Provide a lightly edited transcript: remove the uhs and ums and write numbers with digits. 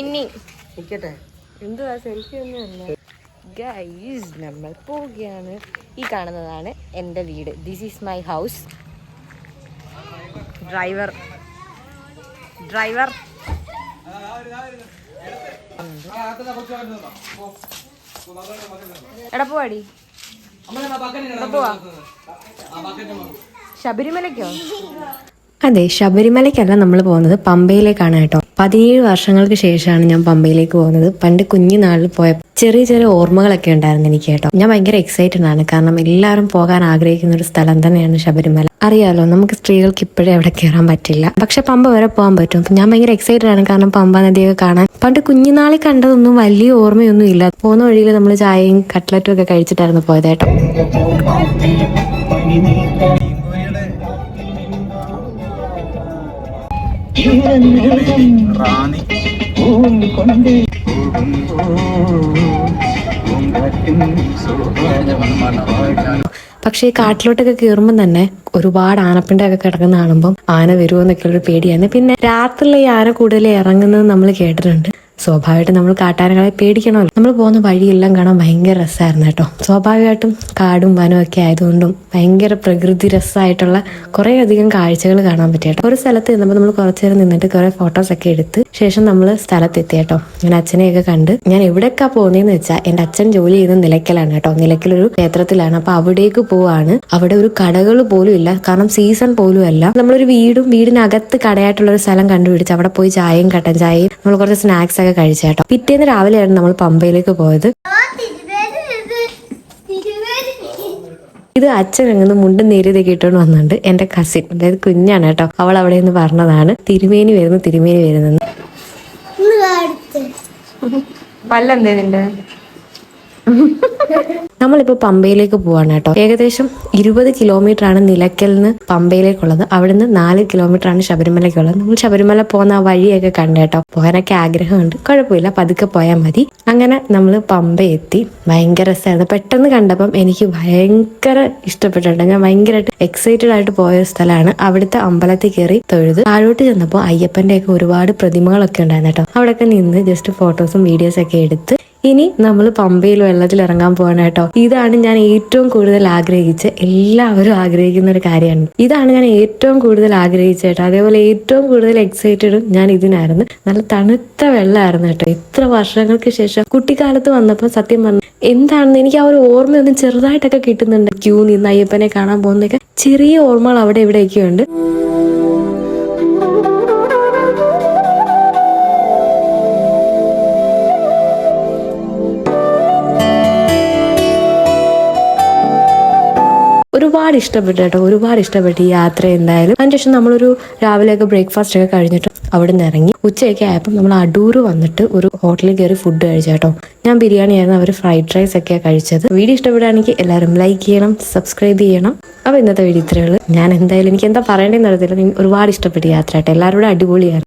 മിന്നി എന്തുവാ സെൽഫി ഒന്നുമല്ല ഗൈസ്. നമ്മൾ പോവുകയാണ്. ഈ കാണുന്നതാണ് എൻ്റെ വീട്. This is my house. Driver എടാ പോവാടി. പോവാ ശബരിമലയ്ക്കോ? അതെ, ശബരിമലയ്ക്കല്ല നമ്മൾ പോകുന്നത്, പമ്പയിലേക്കാണ് കേട്ടോ. 17 വർഷങ്ങൾക്ക് ശേഷമാണ് ഞാൻ പമ്പയിലേക്ക് പോകുന്നത്. പണ്ട് കുഞ്ഞുനാളിൽ പോയ ചെറിയ ചെറിയ ഓർമ്മകളൊക്കെ ഉണ്ടായിരുന്നു എനിക്ക് കേട്ടോ. ഞാൻ ഭയങ്കര എക്സൈറ്റഡ് ആണ്, കാരണം എല്ലാവരും പോകാൻ ആഗ്രഹിക്കുന്ന ഒരു സ്ഥലം തന്നെയാണ് ശബരിമല. അറിയാലോ, നമുക്ക് സ്ത്രീകൾക്ക് ഇപ്പോഴേ അവിടെ കയറാൻ പറ്റില്ല, പക്ഷെ പമ്പ വരെ പോകാൻ പറ്റും. അപ്പൊ ഞാൻ ഭയങ്കര എക്സൈറ്റഡ് ആണ്, കാരണം പമ്പ നദിയൊക്കെ കാണാൻ. പണ്ട് കുഞ്ഞുനാളിൽ കണ്ടതൊന്നും വലിയ ഓർമ്മയൊന്നും ഇല്ല. പോകുന്ന വഴിയിൽ നമ്മൾ ചായയും കട്ട്ലറ്റും ഒക്കെ കഴിച്ചിട്ടായിരുന്നു പോയത് കേട്ടോ. പക്ഷേ ഈ കാട്ടിലോട്ടൊക്കെ കയറുമ്പോൾ തന്നെ ഒരുപാട് ആനപ്പിണ്ടൊക്കെ കിടക്കുന്ന കാണുമ്പോൾ ആന വരുമോ എന്നൊക്കെ ഉള്ളൊരു പേടിയാണ്. പിന്നെ രാത്രിയിലെ ഈ ആന കൂടുതൽ ഇറങ്ങുന്നത് നമ്മൾ കേട്ടിട്ടുണ്ട്. സ്വാഭാവികമായിട്ടും നമ്മൾ കാട്ടാനകളെ പേടിക്കണമല്ലോ. നമ്മൾ പോകുന്ന വഴിയെല്ലാം കാണാൻ ഭയങ്കര രസമായിരുന്നു കേട്ടോ. സ്വാഭാവികമായിട്ടും കാടും വനവും ഒക്കെ ആയതുകൊണ്ടും ഭയങ്കര പ്രകൃതി രസമായിട്ടുള്ള കുറേ അധികം കാഴ്ചകൾ കാണാൻ പറ്റി കേട്ടോ. ഒരു സ്ഥലത്ത് നിന്നപ്പോൾ നമ്മൾ കുറച്ചു നേരം നിന്നിട്ട് കുറെ ഫോട്ടോസ് ഒക്കെ എടുത്ത് ശേഷം നമ്മൾ സ്ഥലത്തെത്തി കേട്ടോ. ഞാൻ അച്ഛനെയൊക്കെ കണ്ട്. ഞാൻ എവിടെയൊക്കെ പോകുന്നതെന്ന് വെച്ചാൽ എൻ്റെ അച്ഛൻ ജോലി ചെയ്യുന്നത് നിലയ്ക്കലാണ് കേട്ടോ. നിലയ്ക്കലൊരു ക്ഷേത്രത്തിലാണ്. അപ്പൊ അവിടേക്ക് പോവാണ്. അവിടെ ഒരു കടകൾ പോലും ഇല്ല, കാരണം സീസൺ പോലും അല്ല. നമ്മളൊരു വീടിനകത്ത് കടയായിട്ടുള്ള ഒരു സ്ഥലം കണ്ടുപിടിച്ച് അവിടെ പോയി ചായയും കട്ടൻ ചായയും നമ്മൾ കുറച്ച് സ്നാക്സ് ഒക്കെ കഴിച്ചേട്ടോ. പിറ്റേന്ന് രാവിലെയാണ് നമ്മൾ പമ്പയിലേക്ക് പോയത്. ഇത് അച്ഛൻ അങ്ങനെ മുണ്ടും നേരിയതൊക്കെ ഇട്ടുകൊണ്ട് വന്നിട്ടുണ്ട്. എന്റെ കസിൻ, അതായത് കുഞ്ഞാണ് കേട്ടോ. അവൾ അവിടെ നിന്ന് പറഞ്ഞതാണ് തിരുമേനി വരുന്നു. പല്ലെന്തേതിന്റെ നമ്മളിപ്പോ പമ്പയിലേക്ക് പോവാണ് കേട്ടോ. ഏകദേശം 20 കിലോമീറ്റർ ആണ് നിലയ്ക്കലിന് പമ്പയിലേക്കുള്ളത്. അവിടുന്ന് 4 കിലോമീറ്റർ ആണ് ശബരിമലയ്ക്കുള്ളത്. നമ്മൾ ശബരിമല പോകുന്ന ആ വഴിയൊക്കെ കണ്ടു കേട്ടോ. പോകാനൊക്കെ ആഗ്രഹമുണ്ട്, കുഴപ്പമില്ല, പതുക്കെ പോയാൽ മതി. അങ്ങനെ നമ്മൾ പമ്പ എത്തി. ഭയങ്കര രസമായിരുന്നു. പെട്ടെന്ന് കണ്ടപ്പം എനിക്ക് ഭയങ്കര ഇഷ്ടപ്പെട്ടിട്ടുണ്ട്. ഞാൻ ഭയങ്കരമായിട്ട് എക്സൈറ്റഡ് ആയിട്ട് പോയ ഒരു സ്ഥലമാണ്. അവിടുത്തെ അമ്പലത്തിൽ കയറി തൊഴുത് താഴോട്ട് ചെന്നപ്പോൾ അയ്യപ്പന്റെ ഒക്കെ ഒരുപാട് പ്രതിമകളൊക്കെ ഉണ്ടായിരുന്നു കേട്ടോ. അവിടെയൊക്കെ നിന്ന് ജസ്റ്റ് ഫോട്ടോസും വീഡിയോസും ഒക്കെ എടുത്ത് ഇനി നമ്മൾ പമ്പയിൽ വെള്ളത്തിൽ ഇറങ്ങാൻ പോവാണ് കേട്ടോ. ഇതാണ് ഞാൻ ഏറ്റവും കൂടുതൽ ആഗ്രഹിച്ച്, എല്ലാവരും ആഗ്രഹിക്കുന്ന ഒരു കാര്യമാണ്. ഇതാണ് ഞാൻ ഏറ്റവും കൂടുതൽ ആഗ്രഹിച്ച കേട്ടോ. അതേപോലെ ഏറ്റവും കൂടുതൽ എക്സൈറ്റഡും ഞാൻ ഇതിനായിരുന്നു. നല്ല തണുത്ത വെള്ളമായിരുന്നു കേട്ടോ. ഇത്ര വർഷങ്ങൾക്ക് ശേഷം കുട്ടിക്കാലത്ത് വന്നപ്പോൾ സത്യം പറഞ്ഞു എന്താണെന്ന് എനിക്ക് ആ ഒരു ഓർമ്മയൊന്നും ചെറുതായിട്ടൊക്കെ കിട്ടുന്നുണ്ട്. ക്യൂ നിന്ന് അയ്യപ്പനെ കാണാൻ പോകുന്നതൊക്കെ ചെറിയ ഓർമ്മകൾ അവിടെ ഇവിടെയൊക്കെ ഉണ്ട്. ഒരുപാട് ഇഷ്ടപ്പെട്ടു കേട്ടോ, ഒരുപാട് ഇഷ്ടപ്പെട്ടു ഈ യാത്ര. എന്തായാലും അതിനുശേഷം നമ്മളൊരു രാവിലെയൊക്കെ ബ്രേക്ക്ഫാസ്റ്റ് ഒക്കെ കഴിഞ്ഞിട്ട് അവിടെ നിന്ന് ഇറങ്ങി. ഉച്ചയൊക്കെ ആയപ്പോൾ നമ്മൾ അടൂർ വന്നിട്ട് ഒരു ഹോട്ടലിൽ കയറി ഫുഡ് കഴിച്ചു കേട്ടോ. ഞാൻ ബിരിയാണി ആയിരുന്നു, അവർ ഫ്രൈഡ് റൈസ് ഒക്കെയാണ് കഴിച്ചത്. വീഡിയോ ഇഷ്ടപ്പെടുകയാണെങ്കിൽ എല്ലാവരും ലൈക്ക് ചെയ്യണം, സബ്സ്ക്രൈബ് ചെയ്യണം. അപ്പോൾ ഇന്നത്തെ വീഡിയോ ഇത്രയേ ഉള്ളൂ. ഞാൻ എന്തായാലും എനിക്ക് എന്താ പറയേണ്ടതെന്ന് അറിയത്തില്ല. ഒരുപാട് ഇഷ്ടപ്പെട്ടു യാത്ര കേട്ടോ. എല്ലാവരും കൂടെ അടിപൊളിയാണ്.